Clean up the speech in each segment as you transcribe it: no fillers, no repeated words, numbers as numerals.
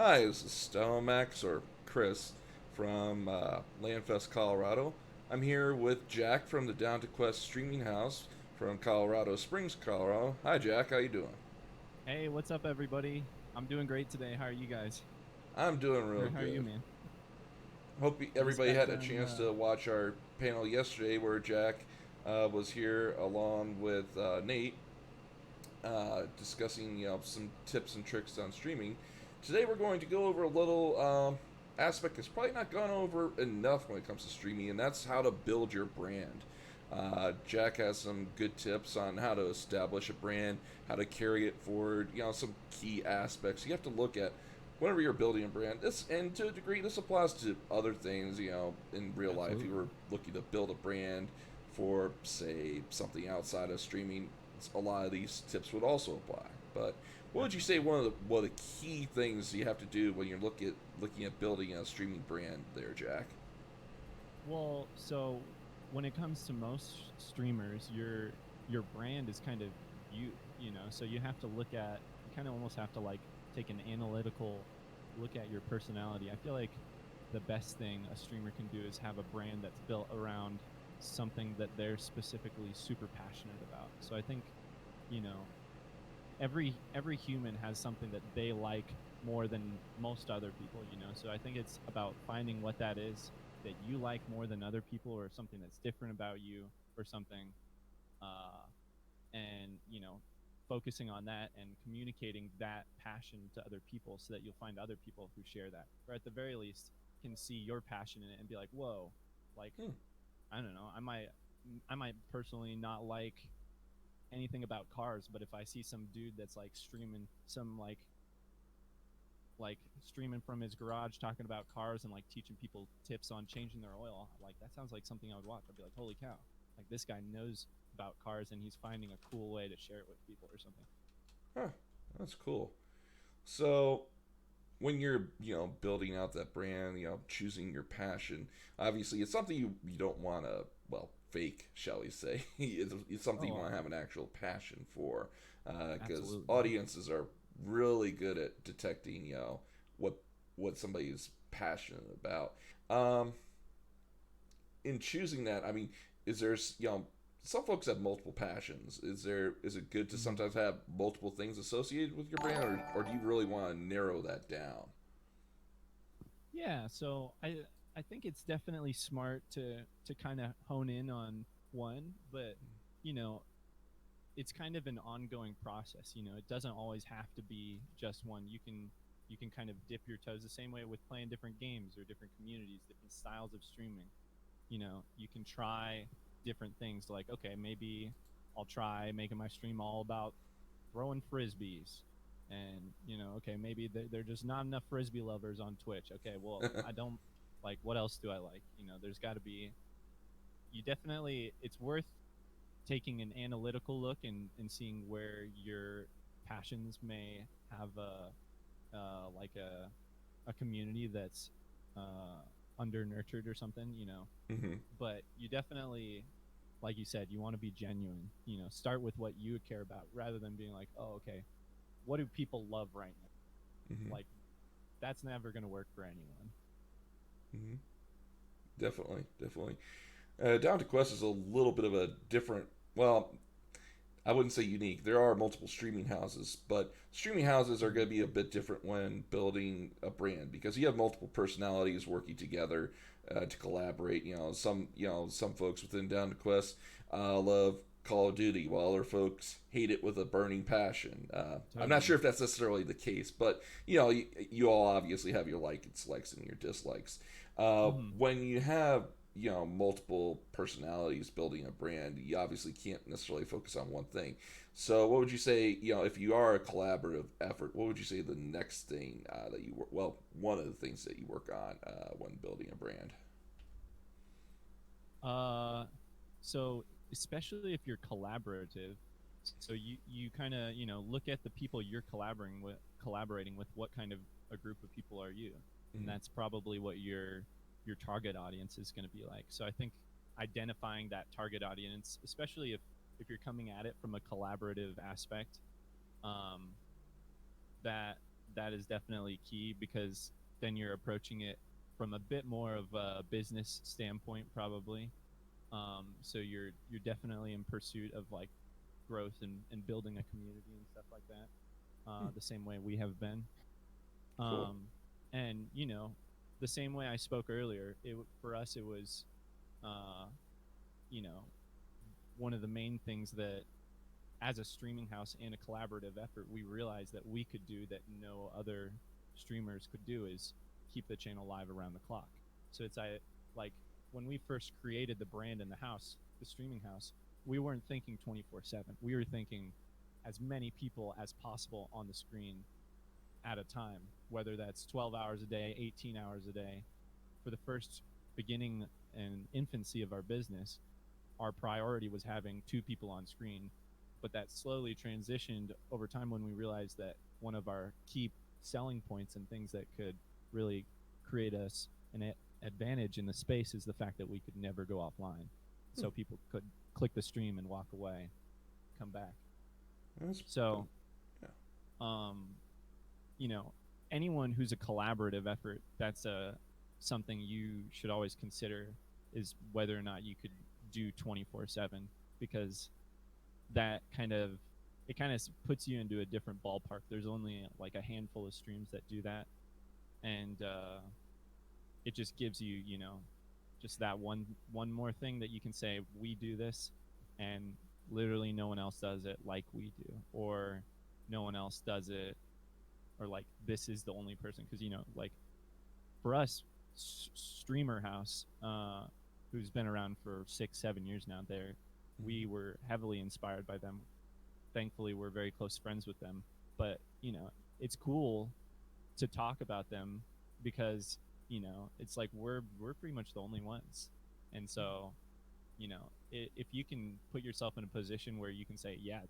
Hi, this is Stomax or Chris from LANFest Colorado. I'm here with Jack from the Down to Quest Streaming House from Colorado Springs, Colorado. Hi, Jack. How you doing? Hey, what's up, everybody? I'm doing great today. How are you guys? I'm doing real How are you, good. man? Hope Just everybody got had a done. chance to watch our panel yesterday, where Jack was here along with Nate, discussing some tips and tricks on streaming. Today we're going to go over a little aspect that's probably not gone over enough when it comes to streaming, and that's how to build your brand. Jack has some good tips on how to establish a brand, how to carry it forward. Some key aspects you have to look at whenever you're building a brand. This, and to a degree, this applies to other things. In real life, you Absolutely. were looking to build a brand for, say, something outside of streaming. A lot of these tips would also apply. But what would you say Definitely. one of the key things you have to do when you're looking at building a streaming brand there, Jack? Well, so when it comes to most streamers, your brand is kind of you. So you have to look at you kind of almost have to like take an analytical look at your personality. I feel like the best thing a streamer can do is have a brand that's built around something that they're specifically super passionate about. So I think, you know, every human has something that they like more than most other people, so I think it's about finding what that is that you like more than other people, or something that's different about you, or something, uh and focusing on that and communicating that passion to other people, so that you'll find other people who share that, or at the very least can see your passion in it and be like, whoa, like, Hmm. I don't know, I might personally not like anything about cars, but if I see some dude that's like streaming some like streaming from his garage talking about cars and like teaching people tips on changing their oil, like that sounds like something I would watch. I'd be like, holy cow, like this guy knows about cars and he's finding a cool way to share it with people or something. Huh. That's cool. So when you're building out that brand, choosing your passion, obviously it's something you don't want to, well, fake, shall we say. It's something you Oh, want to have an actual passion for, because absolutely. audiences are really good at detecting what somebody is passionate about. um in choosing that, I mean, is there, some folks have multiple passions. Is it good to Hmm. sometimes have multiple things associated with your brand, or do you really want to narrow that down? Yeah, so I think it's definitely smart to kind of hone in on one, but you know it's kind of an ongoing process. It doesn't always have to be just one. You can kind of dip your toes the same way with playing different games or different communities, different styles of streaming. You can try different things, like, okay, maybe I'll try making my stream all about throwing frisbees. And okay, maybe there are just not enough frisbee lovers on Twitch. Okay, well, I don't, like, what else do I like? There's got to be, you definitely, it's worth taking an analytical look and seeing where your passions may have like a community that's uh, under nurtured or something. Hmm. But you definitely, like you said, you want to be genuine. Start with what you care about, rather than being like, oh, okay, what do people love right now? Hmm. Like, that's never going to work for anyone. Hmm. Definitely, definitely. Down to Quest is a little bit of a different. Well, I wouldn't say unique. There are multiple streaming houses, but streaming houses are Mm-hmm. going to be a bit different when building a brand, because you have multiple personalities working together to collaborate. Some folks within Down to Quest love Call of Duty, while other folks hate it with a burning passion. I'm not Totally. sure if that's necessarily the case, but you all obviously have your likes and your dislikes. Mm-hmm. When you have multiple personalities building a brand, you obviously can't necessarily focus on one thing. So what would you say, if you are a collaborative effort, what would you say the next thing that you work, well, one of the things that you work on when building a brand? Uh, so especially if you're collaborative, so you kind of look at the people you're collaborating with. What kind of a group of people are you? And Mm-hmm. that's probably what your target audience is going to be like. So I think identifying that target audience, especially if you're coming at it from a collaborative aspect, um, that that is definitely key, because then you're approaching it from a bit more of a business standpoint, probably. So you're definitely in pursuit of like growth and building a community and stuff like that. Hmm, The same way we have been. cool. Um, and the same way I spoke earlier, for us it was, uh, you know, one of the main things that, as a streaming house and a collaborative effort, we realized that we could do that no other streamers could do, is keep the channel live around the clock. So it's like when we first created the brand in the house, the streaming house, we weren't thinking 24/7. We were thinking as many people as possible on the screen at a time, whether that's 12 hours a day, 18 hours a day. For the first beginning and infancy of our business, our priority was having two people on screen, but that slowly transitioned over time when we realized that one of our key selling points and things that could really create us an advantage in the space is the fact that we could never go offline. Hmm, So people could click the stream and walk away, come back. that's So, yeah. um, you know, anyone who's a collaborative effort, that's something you should always consider, is whether or not you could do 24/7, because that kind of it kind of puts you into a different ballpark. There's only like a handful of streams that do that, and it just gives you, just that one more thing that you can say, we do this, and literally no one else does it like we do, or no one else does it, or like this is the only person. Because like for us, streamer house, who's been around for 6-7 years now, there we Mhm. were heavily inspired by them. Thankfully we're very close friends with them, but it's cool to talk about them, because it's like we're pretty much the only ones. And so if you can put yourself in a position where you can say, yeah,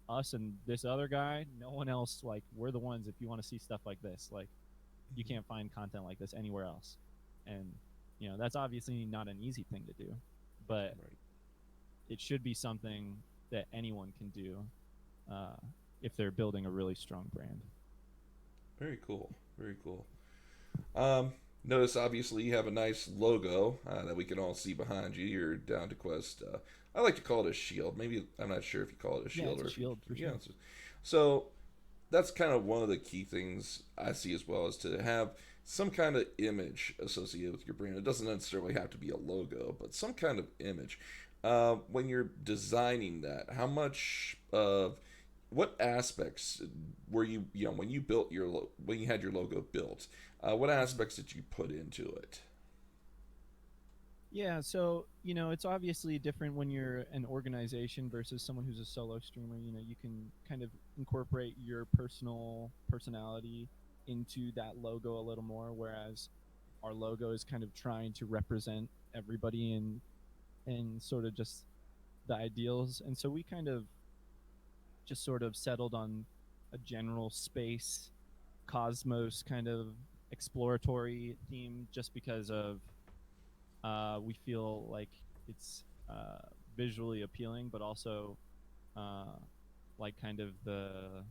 us and this other guy, no one else, like we're the ones. If you want to see stuff like this, like you Mhm. can't find content like this anywhere else. And that's obviously not an easy thing to do, but Right. it should be something that anyone can do, uh, if they're building a really strong brand. Very cool. Very cool. Um, Notice obviously you have a nice logo that we can all see behind you. Your Down to Quest. I like to call it a shield. Maybe I'm not sure if you call it a Yeah, shield it's or a if you. shield for Yeah. sure. So that's kind of one of the key things I see as well, is to have some kind of image associated with your brand. It doesn't necessarily have to be a logo, but some kind of image. When you're designing that, how much of what aspects were you when you built when you had your logo built? What Mhm. aspects did you put into it? Yeah, so it's obviously different when you're an organization versus someone who's a solo streamer. You can kind of incorporate your personal personality into that logo a little more, whereas our logo is kind of trying to represent everybody and sort of just the ideals. And so we kind of just sort of settled on a general space cosmos kind of exploratory theme, just because of, we feel like it's visually appealing, but also uh, like kind of the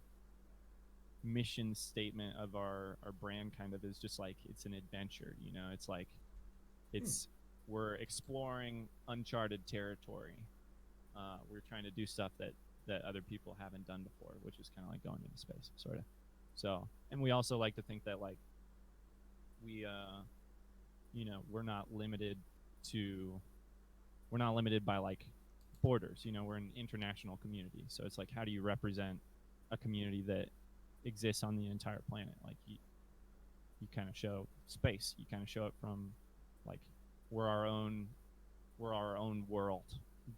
mission statement of our brand kind of is just like it's an adventure. It's like Hmm. it's we're exploring uncharted territory. We're trying to do stuff that other people haven't done before, which is kind of like going into space, sort of. So, and we also like to think that like we we're not limited to we're not limited by like borders. We're an international community, so it's like, how do you represent a community that exists on the entire planet? Like you kind of show space. You kind of show it from like we're our own we're our own world.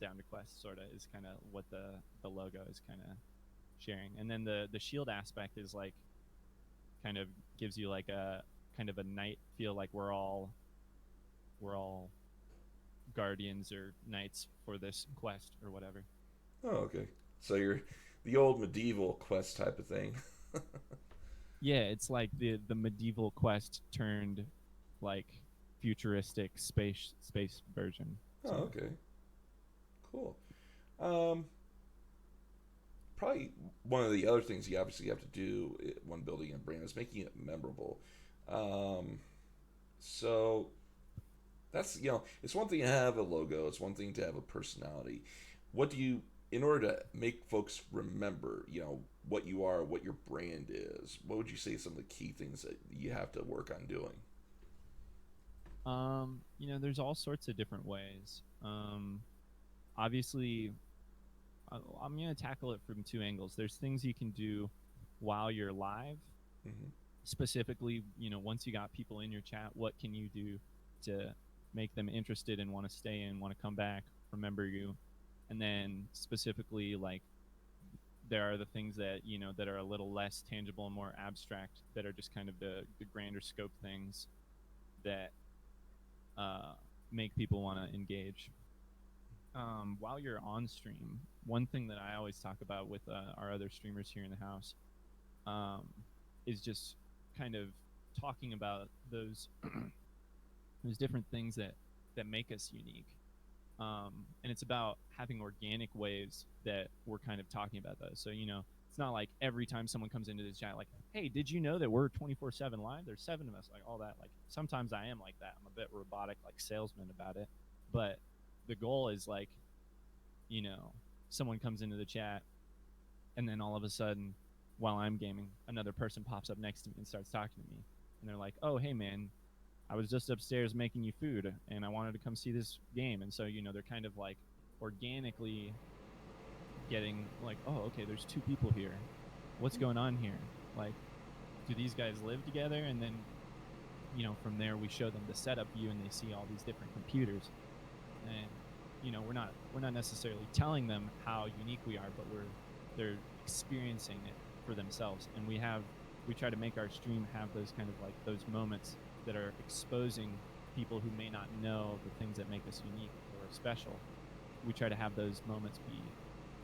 Down to Quest sort of is kind of what the logo is kind of sharing. And then the shield aspect is like kind of gives you like a kind of a knight feel, like we're all guardians or knights for this quest or whatever. Oh, okay. So you're the old medieval quest type of thing. Yeah, it's like the medieval quest turned like futuristic space version, Oh, sort of. okay. Cool. Um, probably one of the other things you obviously have to do when building a brand is making it memorable. Um, so that's, it's one thing to have a logo, it's one thing to have a personality. What do you, in order to make folks remember, what you are, what your brand is, what would you say some of the key things that you have to work on doing? There's all sorts of different ways. Obviously, I'm going to tackle it from two angles. There's things you can do while you're live. Hmm. Specifically, once you got people in your chat, what can you do to make them interested and want to stay and want to come back, remember you? And then specifically, like, there are the things that, that are a little less tangible and more abstract, that are just kind of the grander scope things that uh, make people want to engage. While you're on stream, one thing that I always talk about with our other streamers here in the house, um, is just kind of talking about those different things that make us unique. And it's about having organic ways that we're kind of talking about those. So it's not like every time someone comes into this chat, like, hey, did you know that we're 24/7 live? There's seven of us, like all that. Like sometimes I am like that. I'm a bit robotic, like salesman about it. But the goal is like, you know, someone comes into the chat and then all of a sudden, while I'm gaming, another person pops up next to me and starts talking to me. And they're like, oh, hey, man, I was just upstairs making you food and I wanted to come see this game. And so, they're kind of like organically getting like, oh, okay, there's two people here. What's going on here? Like, do these guys live together? And then, from there we show them the setup view and they see all these different computers. And, we're not necessarily telling them how unique we are, but they're experiencing it for themselves. And we try to make our stream have those kind of like those moments that are exposing people who may not know the things that make us unique or special. We try to have those moments be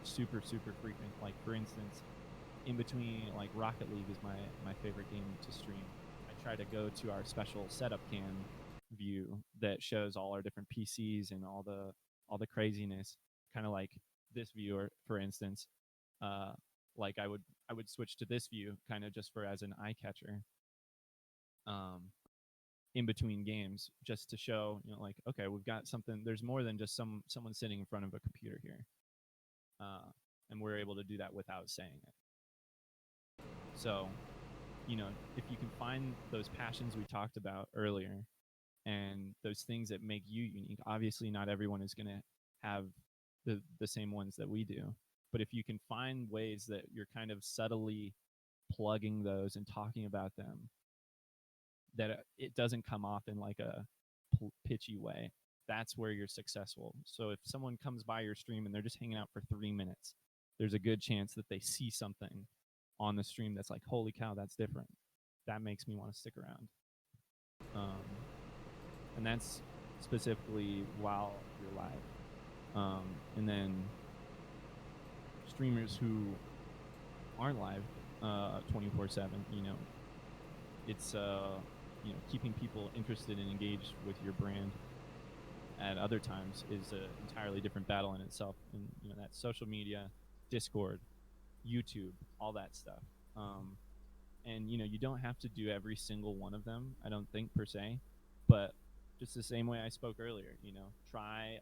super, super frequent. Like, for instance, in between, like, Rocket League is my favorite game to stream. I try to go to our special setup cam view that shows all our different PCs and all the craziness, kind of like this viewer, for instance. uh like I would switch to this view kind of just for as an eye catcher, um in between games, just to show, like, okay, we've got something. There's more than just someone sitting in front of a computer here. And we're able to do that without saying it. So, if you can find those passions we talked about earlier and those things that make you unique, obviously not everyone is going to have the same ones that we do. But if you can find ways that you're kind of subtly plugging those and talking about them, that it doesn't come off in like a pitchy way, that's where you're successful. So if someone comes by your stream and they're just hanging out for 3 minutes, there's a good chance that they see something on the stream that's like, holy cow, that's different. That makes me want to stick around. Um, and that's specifically while you're live. And then streamers who aren't live 24/7, it's keeping people interested and engaged with your brand at other times is an entirely different battle in itself. And that's social media, Discord, YouTube, all that stuff. And you don't have to do every single one of them, I don't think, per se. But just the same way I spoke earlier, try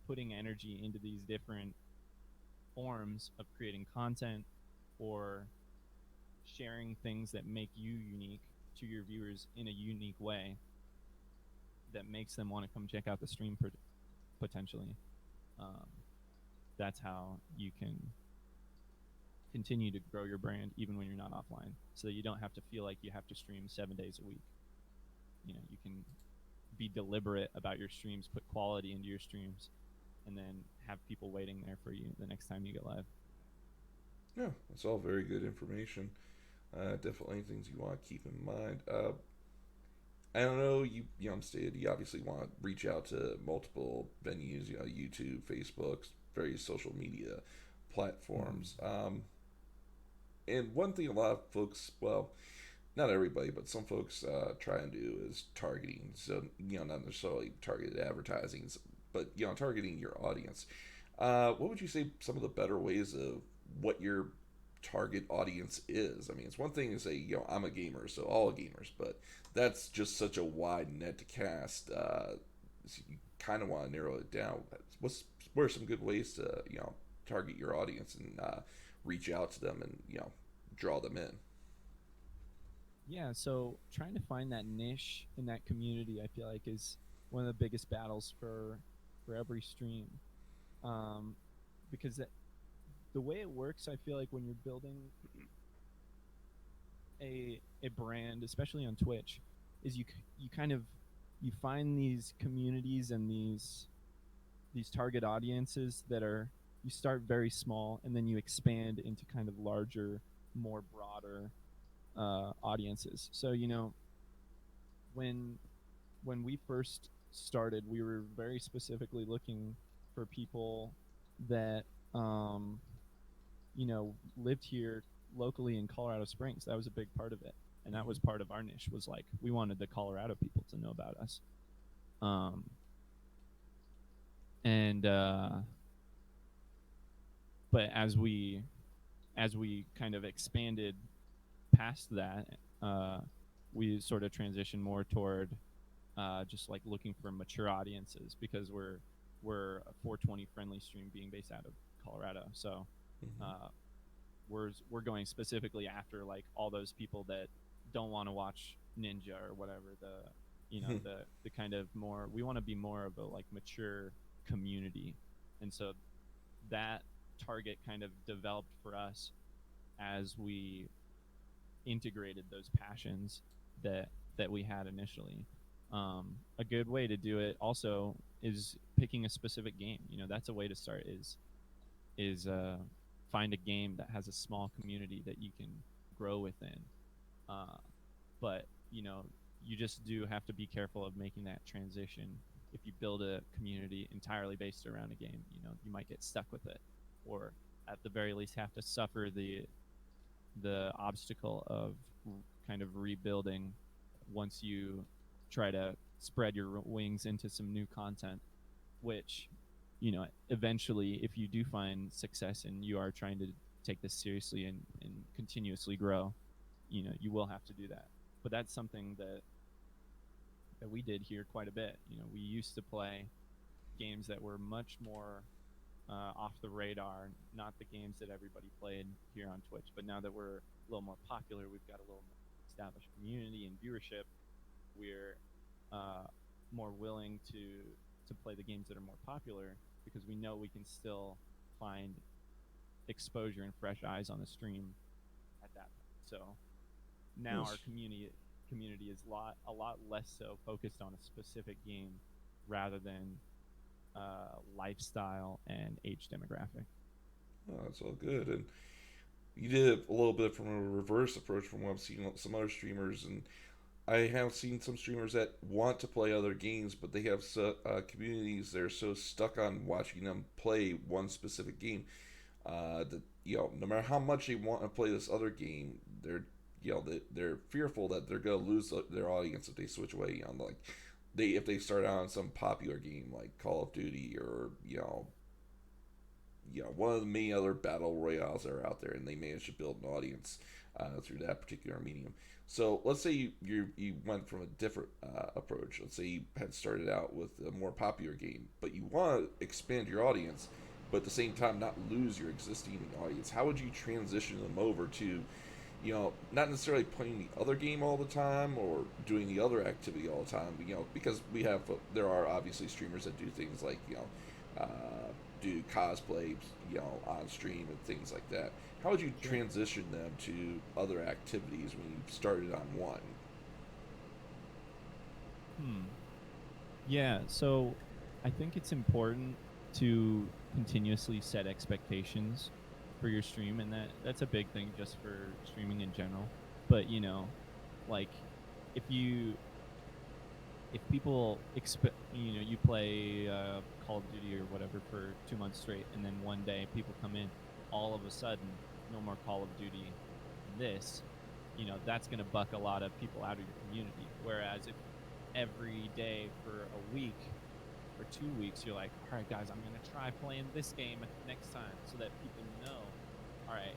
putting energy into these different forms of creating content or sharing things that make you unique to your viewers in a unique way that makes them want to come check out the stream potentially. Um, that's how you can continue to grow your brand even when you're not offline, so that you don't have to feel like you have to stream 7 days a week. You can be deliberate about your streams, put quality into your streams, and then have people waiting there for you the next time you get live. Yeah, that's all very good information. Definitely things you want to keep in mind. I don't know, stated you obviously want to reach out to multiple venues, YouTube, Facebook, various social media platforms. And one thing a lot of folks, well, not everybody, but some folks try and do is targeting. So, not necessarily targeted advertising, but, targeting your audience. What would you say some of the better ways of what your target audience is. I mean, it's one thing to say, I'm a gamer, so all gamers, but that's just such a wide net to cast. So you kind of want to narrow it down. What are some good ways to target your audience and reach out to them and draw them in? Yeah, so trying to find that niche in that community, I feel like is one of the biggest battles for every stream. Um, because the way it works, I feel like when you're building a brand, especially on Twitch, is you kind of you find these communities and these target audiences that are you start very small and then you expand into kind of larger, more broader audiences. So when when we first started, we were very specifically looking for people that lived here locally in Colorado Springs. That was a big part of it, and that Mm-hmm. was part of our niche. Was like we wanted the Colorado people to know about us. Um, and But as we kind of expanded past that, uh, we sort of transitioned more toward just like looking for mature audiences because we're a 420 friendly stream being based out of Colorado. So Mm-hmm. uh, we're going specifically after like all those people that don't want to watch Ninja or whatever the kind of more we want to be more of a like mature community, and so that target kind of developed for us as we integrated those passions that we had initially. A good way to do it also is picking a specific game. That's a way to start. Is find a game that has a small community that you can grow within. Uh, but you just do have to be careful of making that transition. If you build a community entirely based around a game, you might get stuck with it, or at the very least have to suffer the obstacle of kind of rebuilding once you try to spread your wings into some new content, which eventually if you do find success and you are trying to take this seriously and continuously grow, you will have to do that. But that's something that we did here quite a bit. We used to play games that were much more off the radar, not the games that everybody played here on Twitch. But now that we're a little more popular, we've got a little more established community and viewership. We're uh, more willing to play the games that are more popular because we know we can still find exposure and fresh eyes on the stream at that point. So now our Yes. community is a lot less so focused on a specific game rather than lifestyle and age demographic. Oh, that's all good. And you did a little bit from a reverse approach from what I've seen some other streamers, and I have seen some streamers that want to play other games, but they have communities that are so stuck on watching them play one specific game that no matter how much they want to play this other game, they're fearful that they're gonna lose their audience if they switch away. Like if they start out on some popular game like Call of Duty or one of the many other battle royales that are out there, and they manage to build an audience through that particular medium. So let's say you went from a different approach. Let's say you had started out with a more popular game, but you want to expand your audience, but at the same time not lose your existing audience. How would you transition them over to, not necessarily playing the other game all the time or doing the other activity all the time, because there are obviously streamers that do things like, uh, do cosplay, on stream and things like that. How would you Sure. transition them to other activities when you started on one? Hmm. Yeah, so I think it's important to continuously set expectations for your stream, and that's a big thing just for streaming in general. But like if you if people expect you play Call of Duty or whatever for 2 months straight, and then one day people come in, all of a sudden no more Call of Duty, this, that's going to buck a lot of people out of your community. Whereas if every day for a week or 2 weeks you're like, all right guys, I'm going to try playing this game next time, so that people know, all right,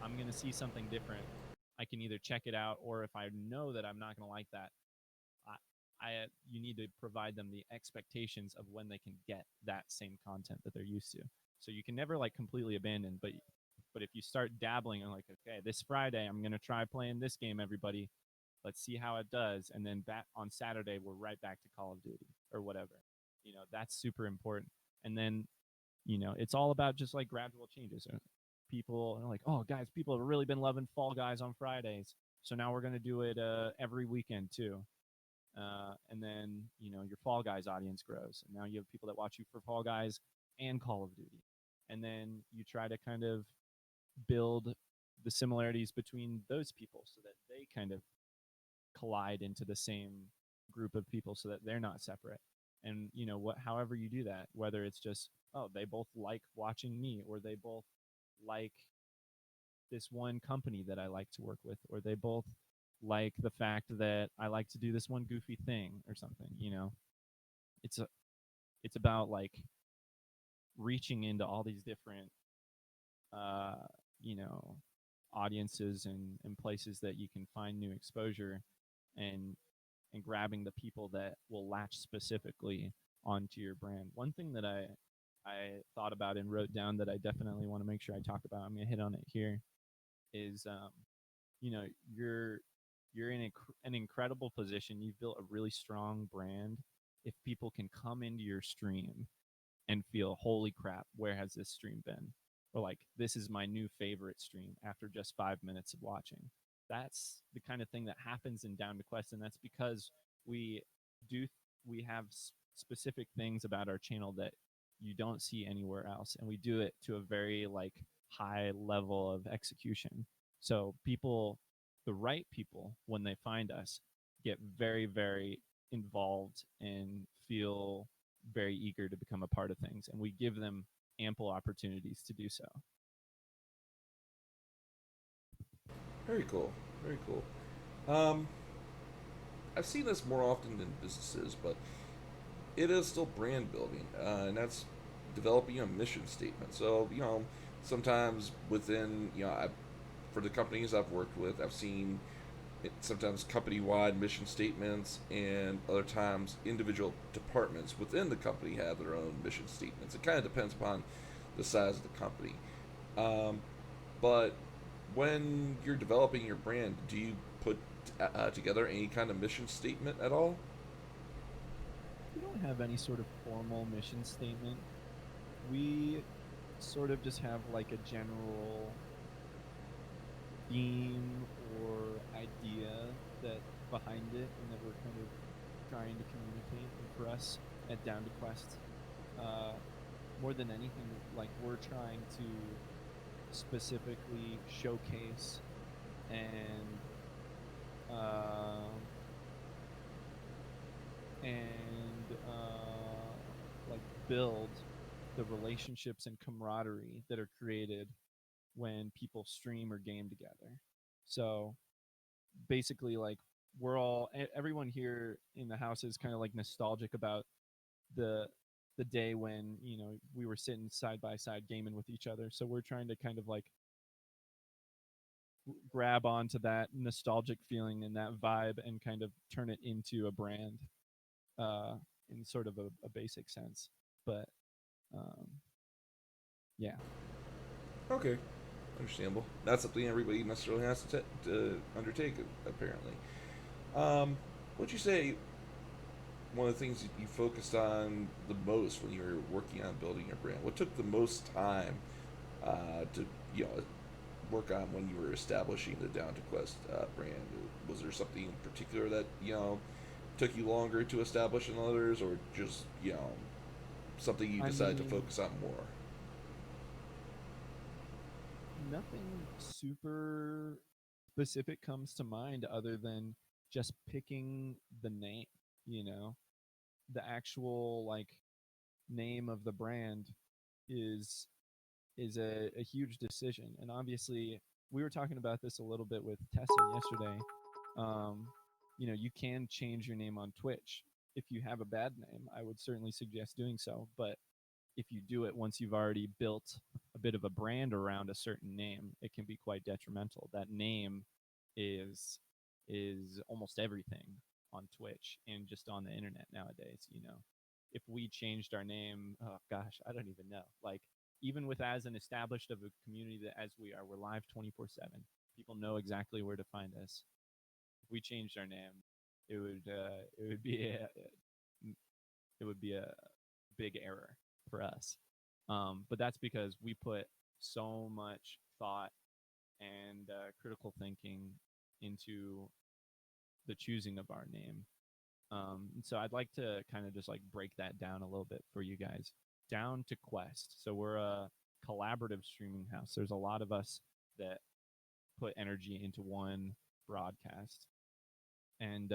I'm going to see something different. I can either check it out, or if I know that I'm not going to like that, you need to provide them the expectations of when they can get that same content that they're used to. So you can never like completely abandon, but if you start dabbling and like, okay, this Friday I'm gonna try playing this game, everybody, let's see how it does, and then back on Saturday we're right back to Call of Duty or whatever. That's super important. And then it's all about just like gradual changes. People are like, oh guys, people have really been loving Fall Guys on Fridays, so now we're gonna do it every weekend too. And then your Fall Guys audience grows, and now you have people that watch you for Fall Guys and Call of Duty, and then you try to kind of build the similarities between those people so that they kind of collide into the same group of people so that they're not separate. And however you do that, whether it's just, oh, they both like watching me, or they both like this one company that I like to work with, or they both like the fact that I like to do this one goofy thing or something. It's about like reaching into all these different uh you know audiences and places that you can find new exposure, and grabbing the people that will latch specifically onto your brand. One thing that I thought about and wrote down that I definitely want to make sure I talk about, I'm going to hit on it here, is you know you're in an incredible position. You've built a really strong brand if people can come into your stream and feel, holy crap, where has this stream been? Or like, this is my new favorite stream after just 5 minutes of watching. That's the kind of thing that happens in Down to Quest, and that's because we do we have specific things about our channel that you don't see anywhere else, and we do it to a very like high level of execution. So people, the right people, when they find us, get very, very involved and feel very eager to become a part of things, and we give them ample opportunities to do so. Very cool. Very cool. Um, I've seen this more often than businesses, but it is still brand building, and that's developing a mission statement. So sometimes within for the companies I've worked with, I've seen sometimes company-wide mission statements, and other times individual departments within the company have their own mission statements. It kind of depends upon the size of the company. Um, but when you're developing your brand, do you put together any kind of mission statement at all? We don't have any sort of formal mission statement. We sort of just have like a general theme or idea that behind it, and that we're kind of trying to communicate. And for us at Down to Quest, uh, more than anything, like, we're trying to specifically showcase and uh, like build the relationships and camaraderie that are created when people stream or game together. So basically, like, everyone here in the house is kind of like nostalgic about the day when we were sitting side by side gaming with each other. So we're trying to kind of like grab onto that nostalgic feeling and that vibe and kind of turn it into a brand, uh, in sort of a basic sense. But um, yeah. Okay, understandable. Not something everybody necessarily has to undertake, apparently. What'd you say one of the things that you focused on the most when you were working on building your brand? What took the most time to work on when you were establishing the Down to Quest brand? Was there something in particular that took you longer to establish than others, or just something you I decided to mean, focus on more? nothing super specific comes to mind other than just picking the name, you know, the actual like name of the brand is a huge decision. And obviously, we were talking about this a little bit with Tessa yesterday. Um, you can change your name on Twitch. If you have a bad name, I would certainly suggest doing so. But if you do it once you've already built a bit of a brand around a certain name, it can be quite detrimental. That name is almost everything on Twitch and just on the internet nowadays. If we changed our name, oh gosh, I don't even know. Like, even with as an established of a community that as we are, we're live 24/7. People know exactly where to find us. If we changed our name, it would be a big error for us. But that's because we put so much thought and critical thinking into the choosing of our name. So I'd like to kind of just like break that down a little bit for you guys. Down to Quest. So we're a collaborative streaming house. There's a lot of us that put energy into one broadcast, and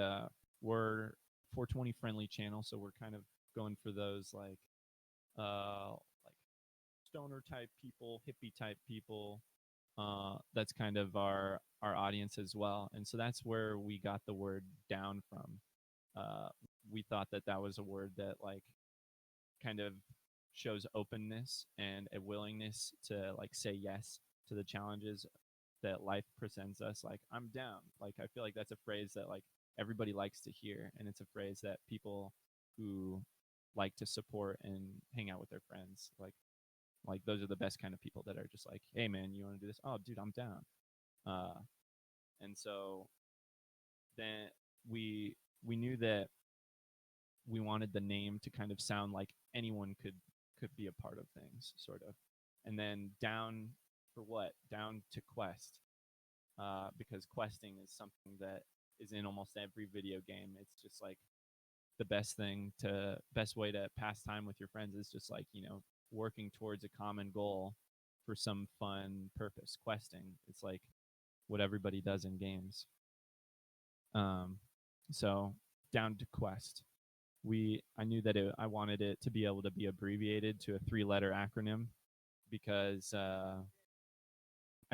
we're 420 friendly channel. So we're kind of going for those like stoner type people, hippie type people. That's kind of our audience as well, and so that's where we got the word down from. We thought that was a word that like kind of shows openness and a willingness to like say yes to the challenges that life presents us. Like, I'm down. Like, I feel like that's a phrase that like everybody likes to hear, and it's a phrase that people who like to support and hang out with their friends like those are the best kind of people that are just like, hey man, you want to do this? Oh dude, I'm down. And so then we knew that we wanted the name to kind of sound like anyone could be a part of things, sort of. And then down for what? Down to Quest, because questing is something that is in almost every video game. It's just like the best way to pass time with your friends is just like, working towards a common goal for some fun purpose. Questing, it's like what everybody does in games. So down to Quest. I knew that I wanted it to be able to be abbreviated to a 3-letter acronym because I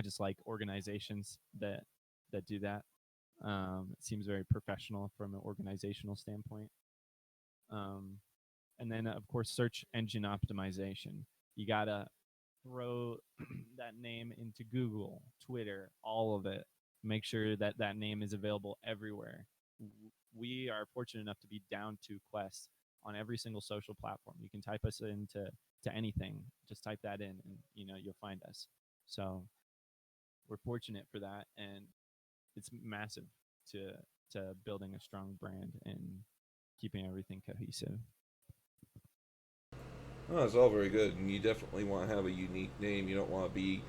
just like organizations that do that. It seems very professional from an organizational standpoint. And then, of course, search engine optimization. You gotta throw that name into Google, Twitter, all of it. Make sure that that name is available everywhere. We are fortunate enough to be down to Quest on every single social platform. You can type us into anything. Just type that in, and you'll find us. So we're fortunate for that, and it's massive to building a strong brand and keeping everything cohesive. Oh, it's all very good, and you definitely want to have a unique name. You don't want to be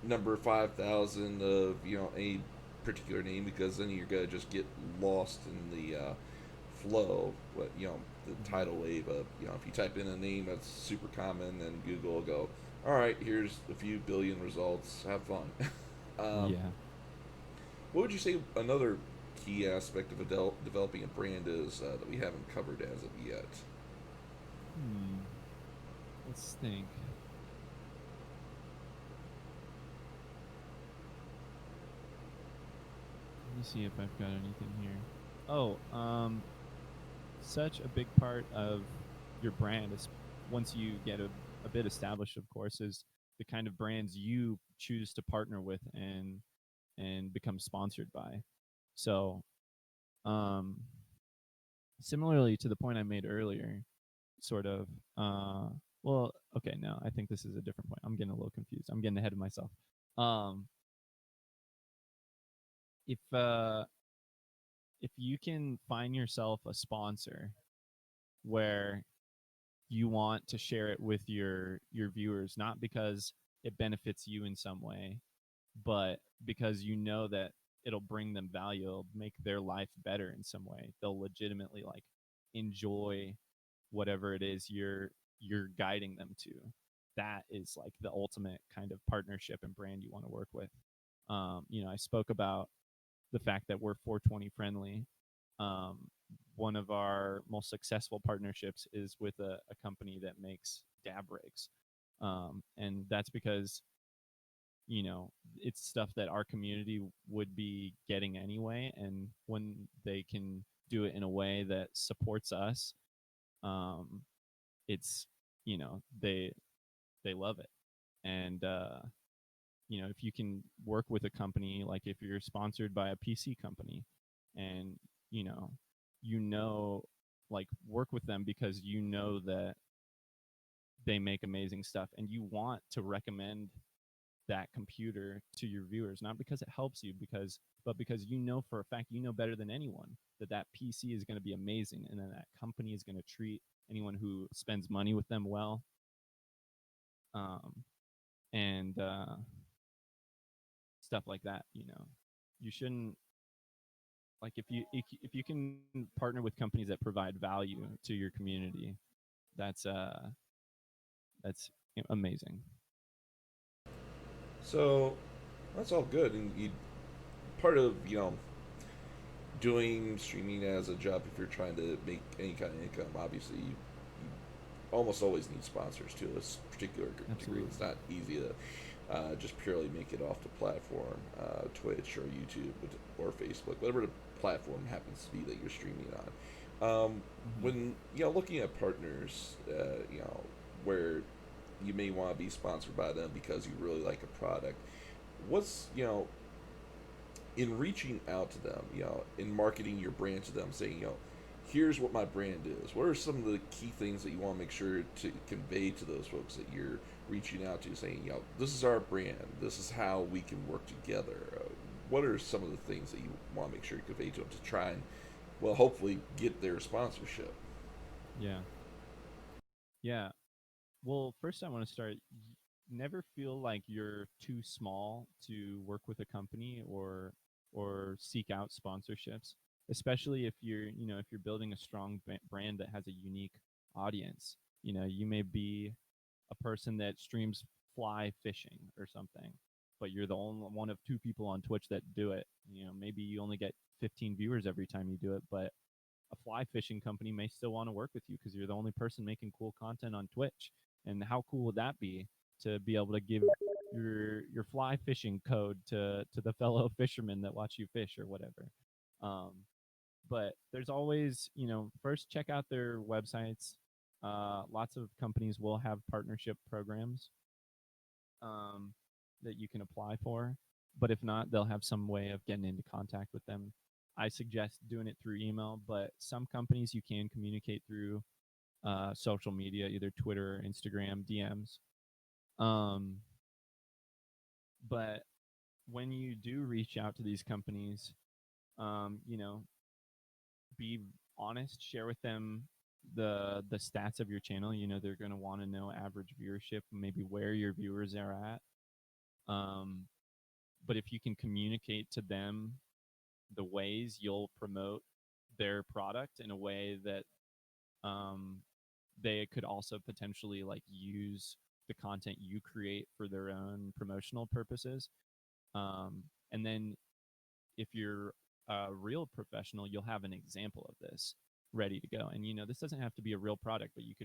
number 5,000 of any particular name, because then you're gonna just get lost in the flow. What the tidal wave of if you type in a name that's super common, then Google will go, all right, here's a few billion results. Have fun. Yeah. What would you say another key aspect of developing a brand is that we haven't covered as of yet? Let's think. Let me see if I've got anything here. Oh, such a big part of your brand is once you get a bit established, of course, is the kind of brands you choose to partner with and become sponsored by. So, similarly to the point I made earlier, sort of. Well, okay, no, I think this is a different point. I'm getting a little confused. I'm getting ahead of myself. Um, if you can find yourself a sponsor where you want to share it with your viewers, not because it benefits you in some way, but because you know that it'll bring them value, it'll make their life better in some way. They'll legitimately like enjoy whatever it is you're guiding them to. That is like the ultimate kind of partnership and brand you want to work with. I spoke about the fact that we're 420 friendly. One of our most successful partnerships is with a company that makes dab rigs. And that's because, it's stuff that our community would be getting anyway. And when they can do it in a way that supports us, it's, they love it. And if you can work with a company, like if you're sponsored by a PC company, and you know, like work with them because you know that they make amazing stuff, and you want to recommend that computer to your viewers, not because it helps you, but because you know for a fact, you know better than anyone, that that PC is going to be amazing, and then that company is going to treat anyone who spends money with them well. And stuff like that. You shouldn't, like, if you can partner with companies that provide value to your community, that's amazing. So that's all good, and part of doing streaming as a job, if you're trying to make any kind of income, obviously you almost always need sponsors to this particular degree. Absolutely. It's not easy to just purely make it off the platform, Twitch or YouTube or Facebook, whatever the platform happens to be that you're streaming on. When looking at partners, where you may want to be sponsored by them because you really like a product, what's in reaching out to them, in marketing your brand to them, saying, here's what my brand is. What are some of the key things that you want to make sure to convey to those folks that you're reaching out to, saying, this is our brand, this is how we can work together? What are some of the things that you want to make sure you convey to them to try and, well, hopefully get their sponsorship? Yeah. Yeah. Well, first I want to start. Never feel like you're too small to work with a company or seek out sponsorships, especially if you're building a strong brand that has a unique audience. You may be a person that streams fly fishing or something, but you're the only one of two people on Twitch that do it. Maybe you only get 15 viewers every time you do it, but a fly fishing company may still want to work with you because you're the only person making cool content on Twitch. And how cool would that be to be able to give your fly fishing code to the fellow fishermen that watch you fish or whatever. But there's always, first check out their websites. Lots of companies will have partnership programs that you can apply for. But if not, they'll have some way of getting into contact with them. I suggest doing it through email, but some companies you can communicate through social media, either Twitter, Instagram, DMs. But when you do reach out to these companies, be honest, share with them the stats of your channel. They're going to want to know average viewership, maybe where your viewers are at. But if you can communicate to them the ways you'll promote their product in a way that they could also potentially like use the content you create for their own promotional purposes. And then if you're a real professional, you'll have an example of this ready to go. And this doesn't have to be a real product, but you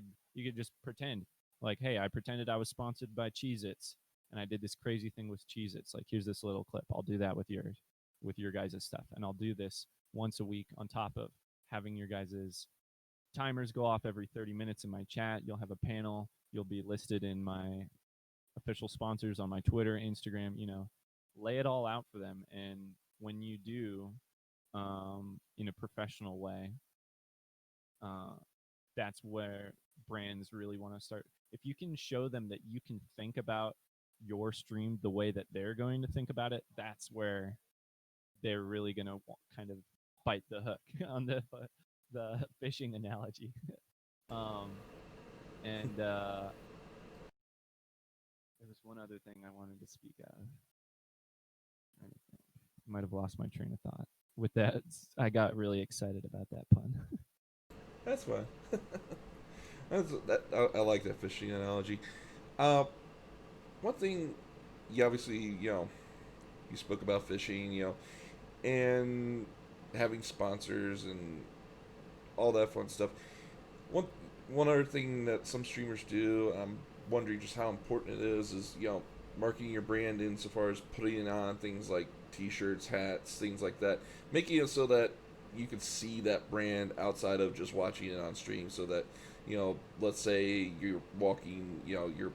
could just pretend like, hey, I pretended I was sponsored by Cheez-Its and I did this crazy thing with Cheez-Its. Like, here's this little clip. I'll do that with your guys' stuff. And I'll do this once a week on top of having your guys' timers go off every 30 minutes in my chat. You'll have a panel. You'll be listed in my official sponsors on my Twitter, Instagram. Lay it all out for them. And when you do, in a professional way, that's where brands really want to start. If you can show them that you can think about your stream the way that they're going to think about it, that's where they're really going to kind of bite the hook on the fishing analogy. And there was one other thing I wanted to speak of. I might have lost my train of thought. With that, I got really excited about that pun. That's fine. I like that fishing analogy. One thing, you obviously, you spoke about fishing, and having sponsors and all that fun stuff. One one other thing that some streamers do, I'm wondering just how important it is marketing your brand insofar as putting on things like T-shirts, hats, things like that, making it so that you can see that brand outside of just watching it on stream. So that let's say you're walking, you're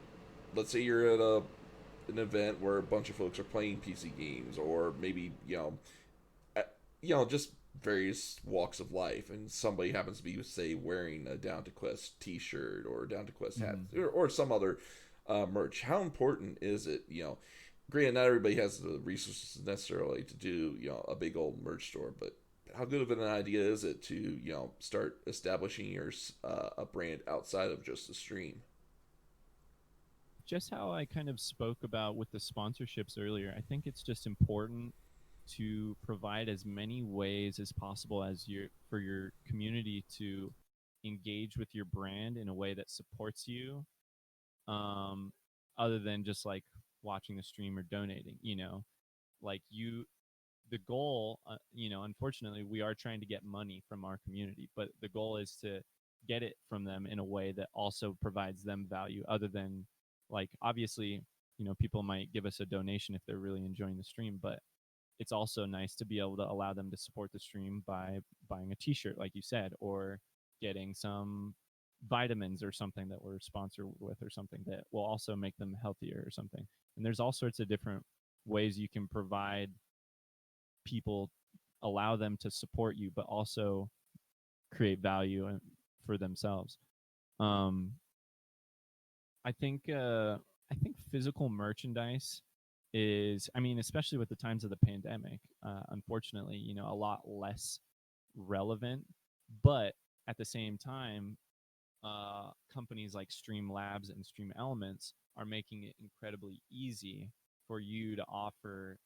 let's say you're at an event where a bunch of folks are playing PC games, or maybe just various walks of life, and somebody happens to be, say, wearing a Down to Quest T-shirt or Down to Quest hat, Mhm. or some other merch. How important is it? Granted, not everybody has the resources necessarily to do a big old merch store, but how good of an idea is it to start establishing your a brand outside of just the stream? Just how I kind of spoke about with the sponsorships earlier, I think it's just important to provide as many ways as possible as your for your community to engage with your brand in a way that supports you, um, other than just like watching the stream or donating. Like the goal, unfortunately, we are trying to get money from our community, but the goal is to get it from them in a way that also provides them value, other than, like, obviously, people might give us a donation if they're really enjoying the stream, but it's also nice to be able to allow them to support the stream by buying a t-shirt, like you said, or getting some vitamins or something that we're sponsored with, or something that will also make them healthier or something. And there's all sorts of different ways you can provide people, allow them to support you, but also create value for themselves. Um, I think physical merchandise is, I mean, especially with the times of the pandemic, unfortunately, a lot less relevant. But at the same time, companies like Stream Labs and Stream Elements are making it incredibly easy for you to offer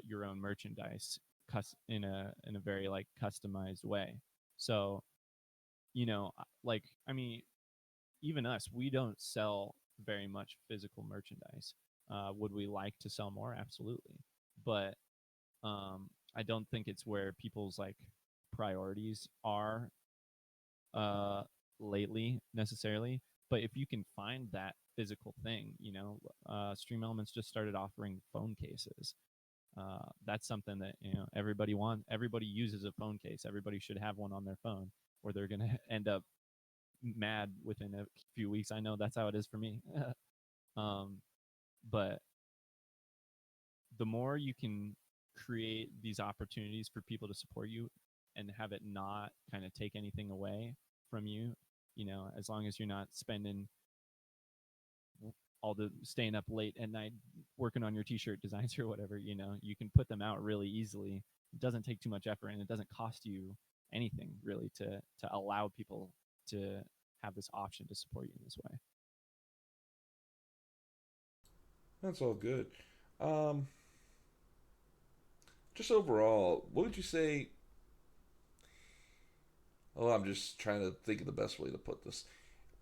your own merchandise in a very like customized way. So, like, I mean, even us, we don't sell very much physical merchandise. Would we like to sell more? Absolutely, but I don't think it's where people's like priorities are uh, lately necessarily. But if you can find that physical thing, Stream Elements just started offering phone cases. That's something that everybody wants. Everybody uses a phone case. Everybody should have one on their phone, or they're gonna end up mad within a few weeks. I know that's how it is for me. um, but the more you can create these opportunities for people to support you and have it not kind of take anything away from you, as long as you're not spending all the staying up late at night working on your t-shirt designs or whatever, you can put them out really easily. It doesn't take too much effort, and it doesn't cost you anything really to allow people to have this option to support you in this way. That's all good. Um, just overall, what would you say? Oh, I'm just trying to think of the best way to put this.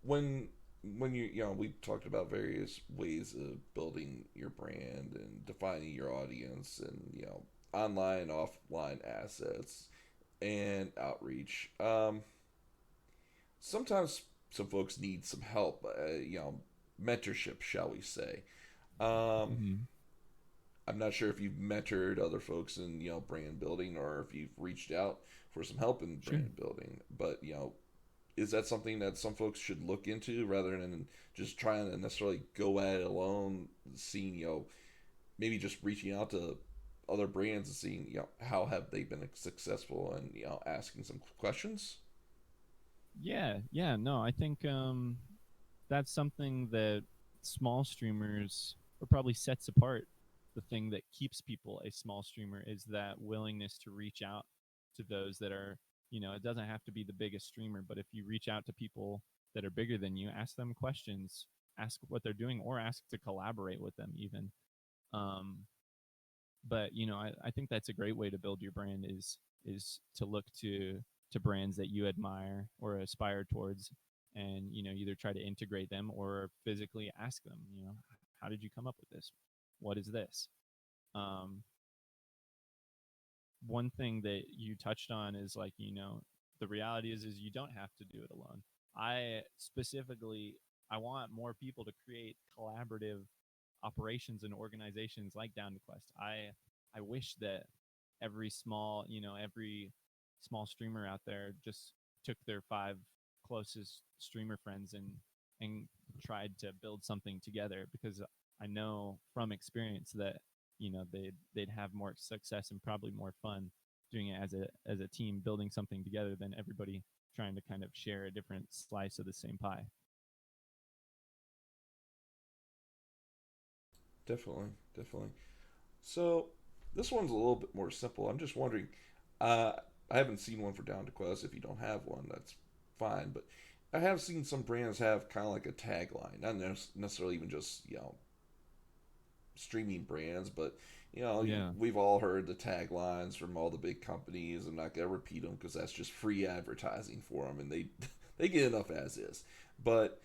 When when we talked about various ways of building your brand and defining your audience, and online, offline assets and outreach. Sometimes some folks need some help. Mentorship, shall we say? Um, Mm-hmm. I'm not sure if you've mentored other folks in brand building, or if you've reached out for some help in Sure. brand building. But is that something that some folks should look into rather than just trying to necessarily go at it alone? Seeing maybe just reaching out to other brands and seeing how have they been successful, and asking some questions. Yeah, no, I think that's something that small streamers, or probably sets apart the thing that keeps people a small streamer, is that willingness to reach out to those that are, it doesn't have to be the biggest streamer, but if you reach out to people that are bigger than you, ask them questions, ask what they're doing, or ask to collaborate with them even. Um, but I think that's a great way to build your brand, is to look to brands that you admire or aspire towards, and either try to integrate them or physically ask them, how did you come up with this? What is this? um, One thing that you touched on is, like, the reality is you don't have to do it alone. I specifically i want more people to create collaborative operations and organizations like Down to Quest. I wish that every small streamer out there just took their five closest streamer friends and tried to build something together, because I know from experience that they'd have more success and probably more fun doing it as a team, building something together, than everybody trying to kind of share a different slice of the same pie. Definitely, definitely. So this one's a little bit more simple. I'm just wondering. Uh, I haven't seen one for Down to Quest. If you don't have one, that's fine. But I have seen some brands have kind of like a tagline, not necessarily even just streaming brands, but Yeah. we've all heard the taglines from all the big companies. I'm not gonna repeat them because that's just free advertising for them, and they they get enough as is. But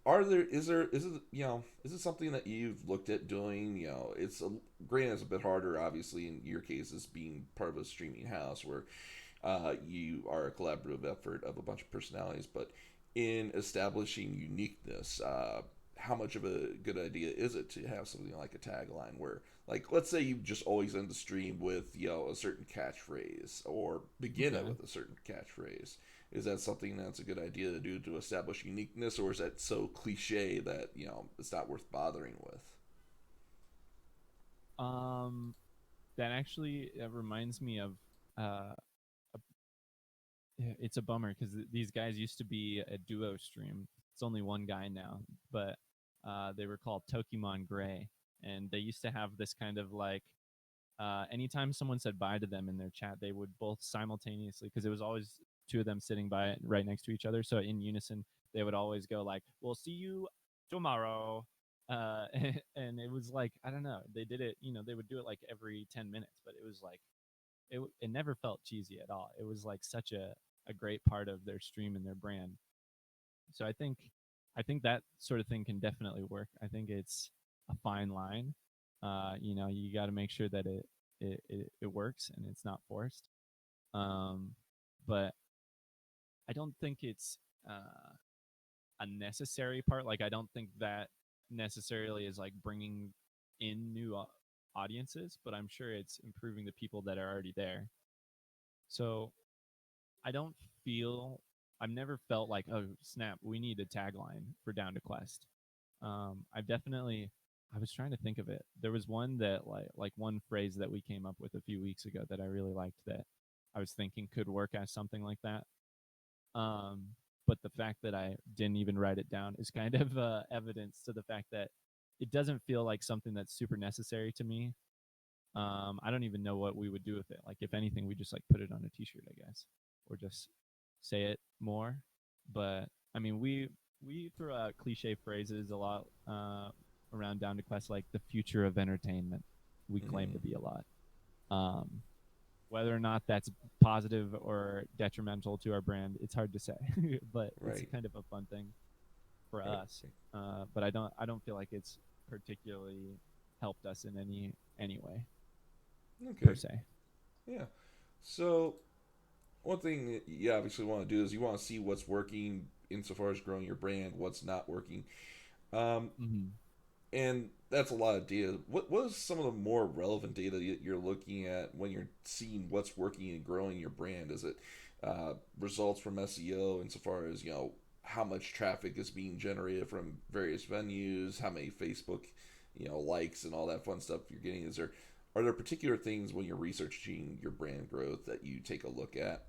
are there is it is it something that you've looked at doing? It's granted it's a bit harder, obviously, in your case, as being part of a streaming house where you are a collaborative effort of a bunch of personalities, but in establishing uniqueness, how much of a good idea is it to have something like a tagline where, like, let's say you just always end the stream with a certain catchphrase, or begin it Okay. with a certain catchphrase? Is that something that's a good idea to do to establish uniqueness, or is that so cliche that it's not worth bothering with? Um, that actually reminds me of uh, it's a bummer because these guys used to be a duo stream. It's only one guy now, but they were called Tokimon Gray, and they used to have this kind of like anytime someone said bye to them in their chat, they would both simultaneously, because it was always two of them sitting by right next to each other, so in unison they would always go like, "We'll see you tomorrow." And it was like, I don't know, they did it. They would do it like every 10 minutes, but it was like it never felt cheesy at all. It was like such a great part of their stream and their brand. So I think that sort of thing can definitely work. I think it's a fine line. You got to make sure that it works and it's not forced. Um, but I don't think it's a necessary part. Like I don't think that necessarily is like bringing in new audiences, but I'm sure it's improving the people that are already there. So I don't feel I've never felt like, oh snap, we need a tagline for Down to Quest. I've definitely I was trying to think of it. There was one that like one phrase that we came up with a few weeks ago that I really liked, that I was thinking could work as something like that. Um, but the fact that I didn't even write it down is kind of evidence to the fact that it doesn't feel like something that's super necessary to me. I don't even know what we would do with it. Like, if anything, we just like put it on a T-shirt, I guess, or just say it more. But I mean, we throw out cliche phrases a lot around Down to Quest, like the future of entertainment. We claim Mm-hmm. to be a lot. Um, whether or not that's positive or detrimental to our brand, it's hard to say. But it's Right. kind of a fun thing for Right. us. But I don't feel like it's particularly helped us in any way per Okay. se. Yeah. So one thing that you obviously want to do is you want to see what's working insofar as growing your brand, what's not working. Um, Mm-hmm. and that's a lot of data. What is some of the more relevant data that you're looking at when you're seeing what's working and growing your brand? Is it results from SEO insofar as how much traffic is being generated from various venues, how many Facebook likes and all that fun stuff you're getting? Are there particular things when you're researching your brand growth that you take a look at?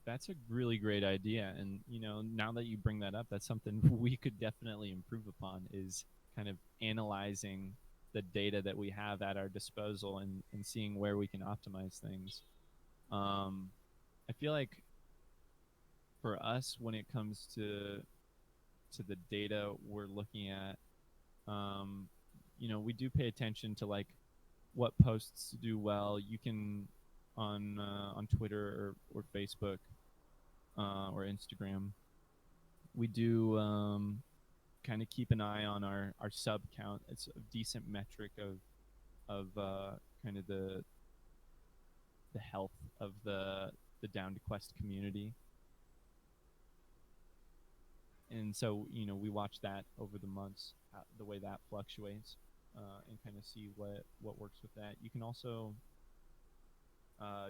That's a really great idea. And, now that you bring that up, that's something we could definitely improve upon, is kind of analyzing the data that we have at our disposal, and seeing where we can optimize things. Um, I feel like for us, when it comes to the data we're looking at, um, we do pay attention to like what posts do well. You can on Twitter or Facebook or Instagram. We do kind of keep an eye on our sub count. It's a decent metric of kind of the health of the Down to Quest community. And so we watch that over the months, the way that fluctuates, and kind of see what works with that. You can also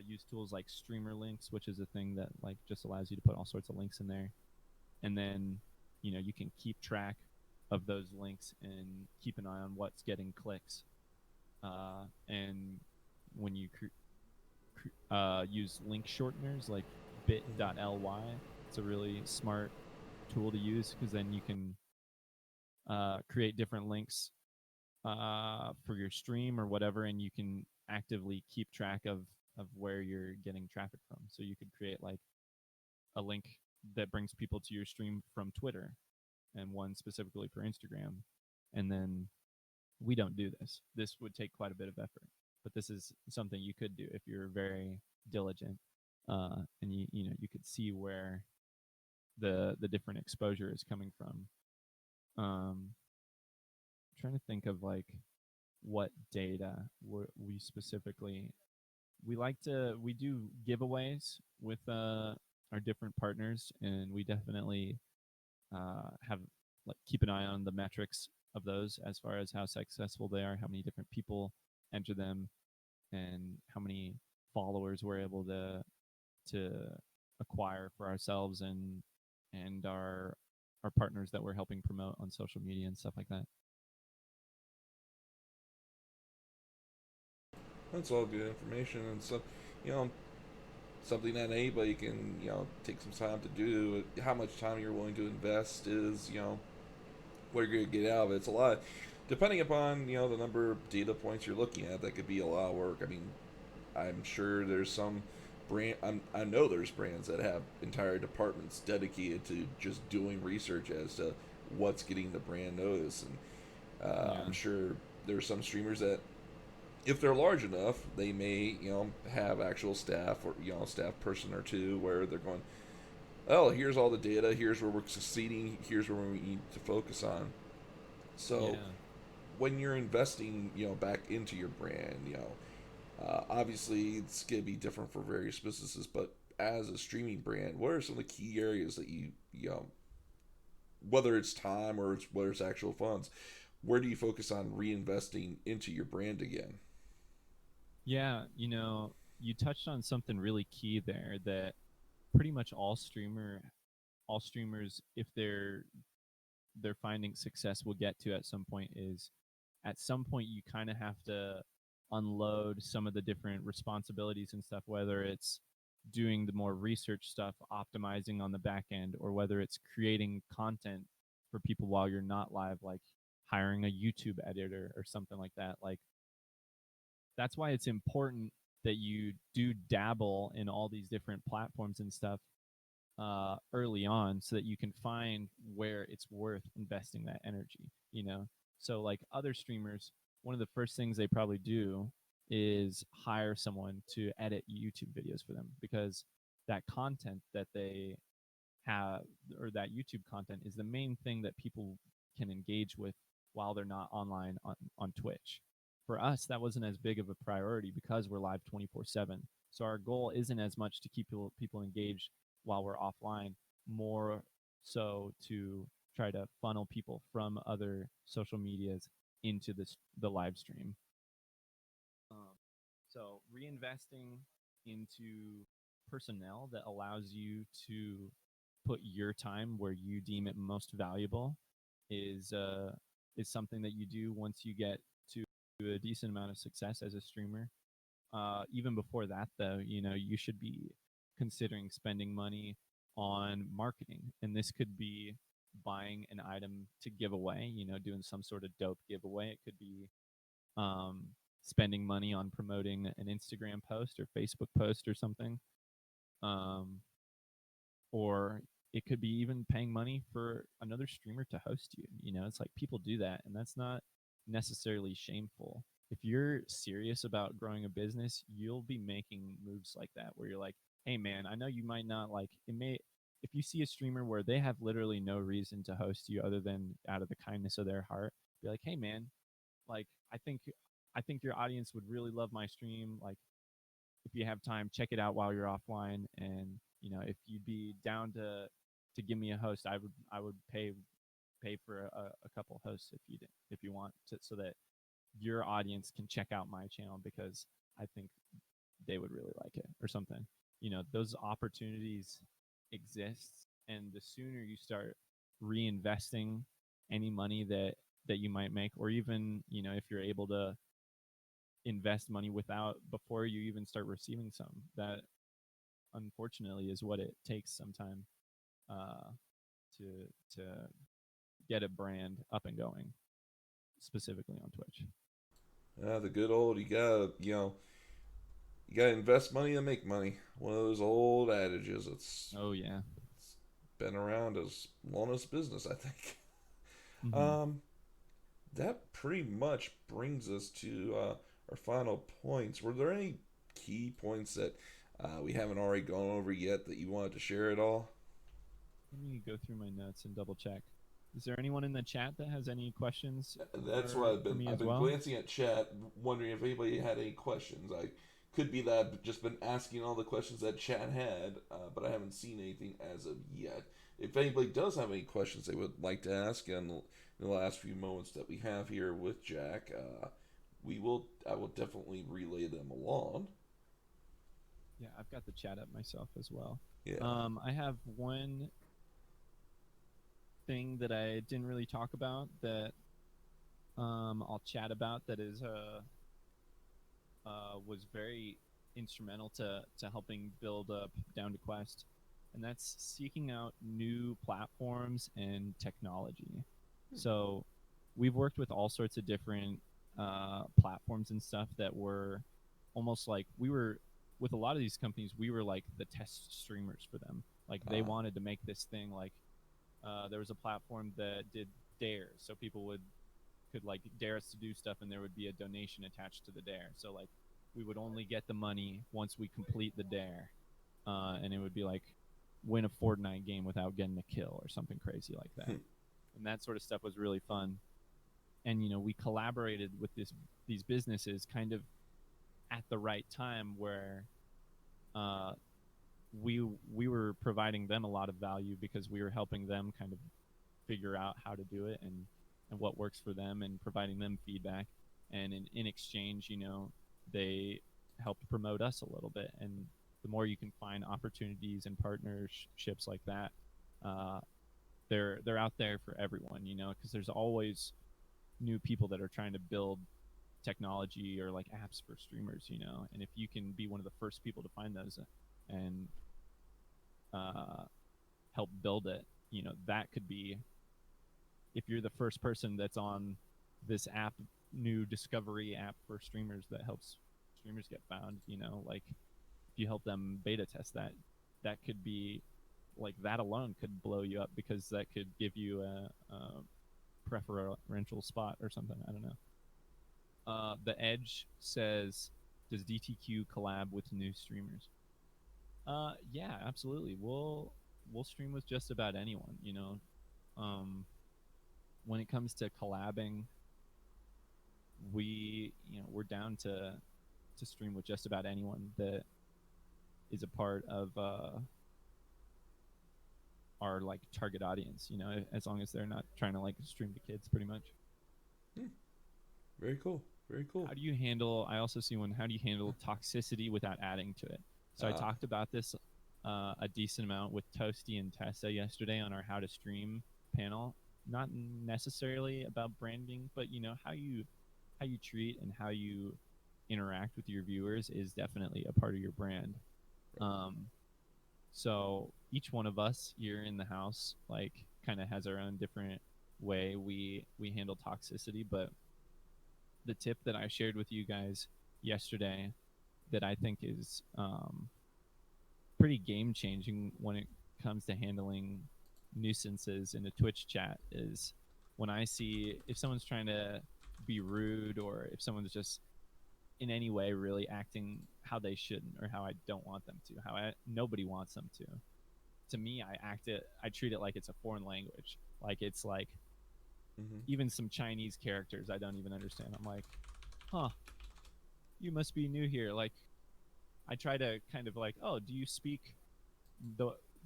use tools like streamer links, which is a thing that like just allows you to put all sorts of links in there, and then you can keep track of those links and keep an eye on what's getting clicks. And when you use link shorteners like bit.ly, it's a really smart tool to use, because then you can create different links for your stream or whatever, and you can actively keep track of where you're getting traffic from. So you could create like a link that brings people to your stream from Twitter, and one specifically for Instagram. And then we don't do this. This would take quite a bit of effort, but this is something you could do if you're very diligent, and you could see where the different exposure is coming from. Trying to think of like what data we specifically, we do giveaways with our different partners, and we definitely have like keep an eye on the metrics of those as far as how successful they are, how many different people enter them, and how many followers we're able to acquire for ourselves and our partners that we're helping promote on social media and stuff like that. That's all good information, and so, you know, something that anybody can, take some time to do. How much time you're willing to invest is, what you're gonna get out of it. It's a lot, depending upon, the number of data points you're looking at. That could be a lot of work. I mean, I'm sure there's some I know there's brands that have entire departments dedicated to just doing research as to what's getting the brand notice, and Yeah. I'm sure there's some streamers that, if they're large enough, they may, have actual staff, or, staff person or two, where they're going, oh, here's all the data, here's where we're succeeding, here's where we need to focus on. So Yeah. when you're investing, back into your brand, obviously it's gonna be different for various businesses, but as a streaming brand, what are some of the key areas that you know, whether it's time or whether it's actual funds, where do you focus on reinvesting into your brand again? Yeah, you touched on something really key there, that pretty much all streamers, if they're finding success, will get to at some point, is at some point you kind of have to unload some of the different responsibilities and stuff, whether it's doing the more research stuff, optimizing on the back end, or whether it's creating content for people while you're not live, like hiring a YouTube editor or something like that. Like, that's why it's important that you do dabble in all these different platforms and stuff early on, so that you can find where it's worth investing that energy. So like other streamers, one of the first things they probably do is hire someone to edit YouTube videos for them, because that content that they have, or that YouTube content, is the main thing that people can engage with while they're not online on Twitch. For us, that wasn't as big of a priority because we're live 24/7. So our goal isn't as much to keep people engaged while we're offline, more so to try to funnel people from other social medias into the live stream. So reinvesting into personnel that allows you to put your time where you deem it most valuable is something that you do once you get to a decent amount of success as a streamer. Even before that, though, you should be considering spending money on marketing, and this could be buying an item to give away. Doing some sort of dope giveaway. It could be um, spending money on promoting an Instagram post or Facebook post or something. Um, or it could be even paying money for another streamer to host you. It's like people do that, and that's not necessarily shameful. If you're serious about growing a business, you'll be making moves like that, where you're like, hey man, I know you might not like it. If you see a streamer where they have literally no reason to host you other than out of the kindness of their heart, be like, hey man, like I think your audience would really love my stream. Like, if you have time, check it out while you're offline. And if you'd be down to give me a host, I would pay for a couple hosts if you want to, so that your audience can check out my channel, because I think they would really like it or something. Those opportunities exist, and the sooner you start reinvesting any money that you might make, or even, you know, if you're able to invest money without before you even start receiving some. That unfortunately is what it takes sometime uh, to to get a brand up and going, specifically on Twitch. The good old, you gotta invest money to make money. One of those old adages. Oh yeah. It's been around as long as business, I think. Hmm. Um, that pretty much brings us to our final points. Were there any key points that we haven't already gone over yet that you wanted to share at all? Let me go through my notes and double check. Is there anyone in the chat that has any questions That's why for me I've as been well? glancing at chat, wondering if anybody had any questions. I could be that I've just been asking all the questions that chat had, but I haven't seen anything as of yet. If anybody does have any questions they would like to ask in the last few moments that we have here with Jack, I will definitely relay them along. Yeah, I've got the chat up myself as well. Yeah. I have one thing that I didn't really talk about that I'll chat about that is was very instrumental to helping build up Down to Quest, and that's seeking out new platforms and technology. So we've worked with all sorts of different platforms and stuff that were almost like we were with a lot of these companies. We were like the test streamers for them. Like they Uh, wanted to make this thing like there was a platform that did dares, so people could like dare us to do stuff, and there would be a donation attached to the dare. So like we would only get the money once we complete the dare, and it would be like win a Fortnite game without getting a kill or something crazy like that. And that sort of stuff was really fun. And you know, we collaborated with these businesses kind of at the right time where uh, we were providing them a lot of value because we were helping them kind of figure out how to do it and what works for them and providing them feedback. And in exchange, you know, they helped promote us a little bit. And the more you can find opportunities and partnerships like that, uh, they're out there for everyone, you know, because there's always new people that are trying to build technology or like apps for streamers, you know. And if you can be one of the first people to find those and uh, help build it, you know, that could be if you're the first person that's on this app, new discovery app for streamers that helps streamers get found, you know, like if you help them beta test that, that could be like that alone could blow you up because that could give you a preferential spot or something. I don't know. The Edge says, "Does DTQ collab with new streamers?" Yeah, absolutely. We'll stream with just about anyone. You know, when it comes to collabing, we're down to stream with just about anyone that is a part of our like target audience. You know, as long as they're not trying to like stream to kids, pretty much. hmm, very cool. Very cool. How do you handle? I also see one. How do you handle toxicity without adding to it? So I Uh, talked about this a decent amount with Toasty and Tessa yesterday on our How to Stream panel. Not necessarily about branding, but you know how you treat and how you interact with your viewers is definitely a part of your brand. Um, so each one of us here in the house like kind of has our own different way we handle toxicity, but the tip that I shared with you guys yesterday that I think is pretty game changing when it comes to handling nuisances in a Twitch chat is when I see if someone's trying to be rude or if someone's just in any way really acting how they shouldn't or how I don't want them to, nobody wants them to. To me, I treat it like it's a foreign language. Like it's like mm-hmm. even some Chinese characters I don't even understand. I'm like, huh, you must be new here. Like I try to kind of like, oh, the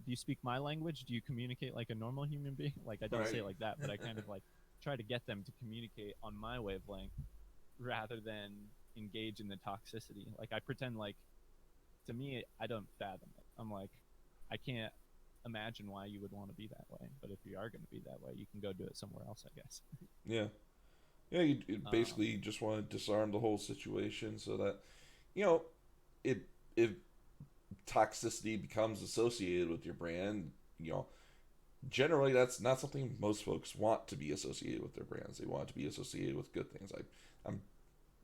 do you speak my language? Do you communicate like a normal human being? Like I don't say Right. it like that, but I kind of like try to get them to communicate on my wavelength rather than engage in the toxicity. Like I pretend like to me I don't fathom it. I'm like I can't imagine why you would want to be that way. But if you are going to be that way, you can go do it somewhere else, I guess. Yeah. Yeah, you um, basically just want to disarm the whole situation so that, you know, it if toxicity becomes associated with your brand, you know, generally that's not something most folks want to be associated with their brands. They want to be associated with good things. I'm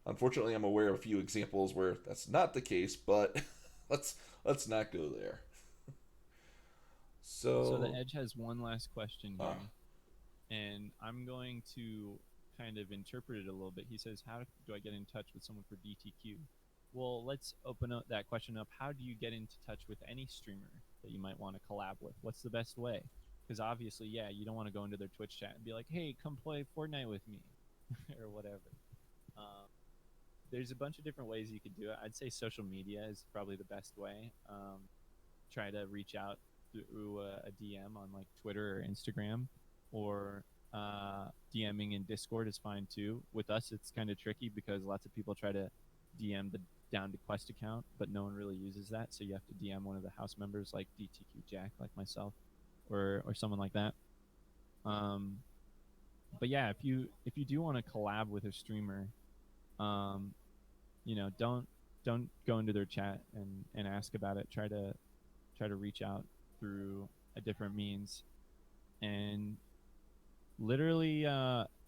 unfortunately I'm aware of a few examples where that's not the case, but let's let's not go there. so the So, Edge has one last question uh, here, and I'm going to kind of interpret it a little bit. He says, "How do I get in touch with someone for DTQ?" Well, let's open up that question up. How do you get into touch with any streamer that you might want to collab with? What's the best way? Because obviously, yeah, you don't want to go into their Twitch chat and be like, "Hey, come play Fortnite with me," or whatever. Um, there's a bunch of different ways you could do it. I'd say social media is probably the best way. Try to reach out through a DM on like Twitter or Instagram, or DMing in Discord is fine too. With us, it's kind of tricky because lots of people try to DM the Down to Quest account, but no one really uses that. So you have to DM one of the house members like DTQ Jack, like myself, or someone like that. Um, but yeah, if you do want to collab with a streamer, um, don't go into their chat and ask about it. Try to reach out through a different means and literally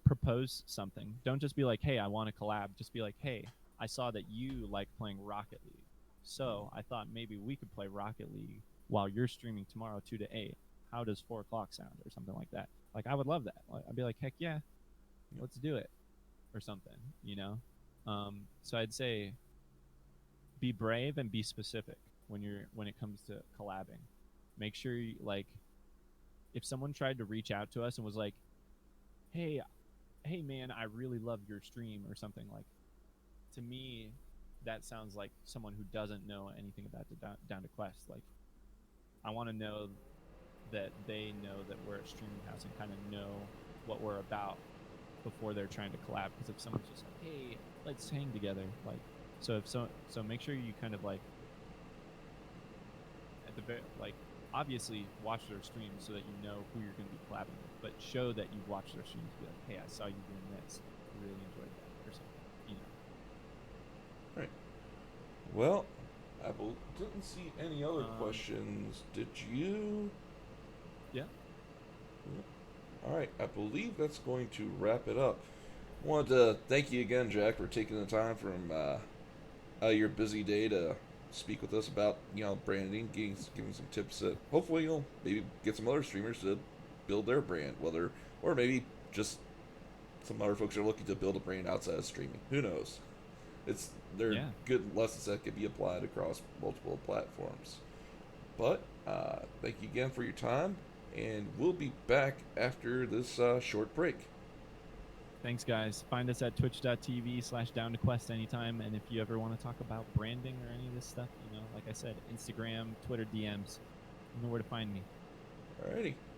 propose something. Don't just be like, "Hey, I want to collab." Just be like, "Hey, I saw that you like playing Rocket League, so I thought maybe we could play Rocket League while you're streaming tomorrow 2 to 8. How does 4 o'clock sound?" or something like that. Like I would love that. I'd be like, "Heck yeah, yeah. let's do it," or something. So I'd say be brave and be specific when it comes to collabing. Make sure you, like, if someone tried to reach out to us and was like, "Hey, hey man, I really love your stream," or something, like, to me that sounds like someone who doesn't know anything about the Down to Quest. Like, I want to know that they know that we're a streaming house and kind of know what we're about before they're trying to collab. Because if someone's just like, "Hey, let's hang together," like, so make sure you kind of like at the very, like, obviously watch their streams so that you know who you're going to be collabing with, but show that you've watched their streams. Be like, "Hey, I saw you doing this. I really enjoyed that," or something. You know. right. Well, didn't see any other Um, questions. Did you? yeah. All right, I believe that's going to wrap it up. I wanted to thank you again, Jack, for taking the time from your busy day to speak with us about branding, giving some tips that hopefully you'll maybe get some other streamers to build their brand, whether or maybe just some other folks are looking to build a brand outside of streaming. Who knows? It's They're Yeah. good lessons that could be applied across multiple platforms. But thank you again for your time, and we'll be back after this short break. Thanks, guys. Find us at twitch.tv/down to quest anytime. And if you ever want to talk about branding or any of this stuff, like I said, Instagram, Twitter DMs, you know where to find me. Alrighty.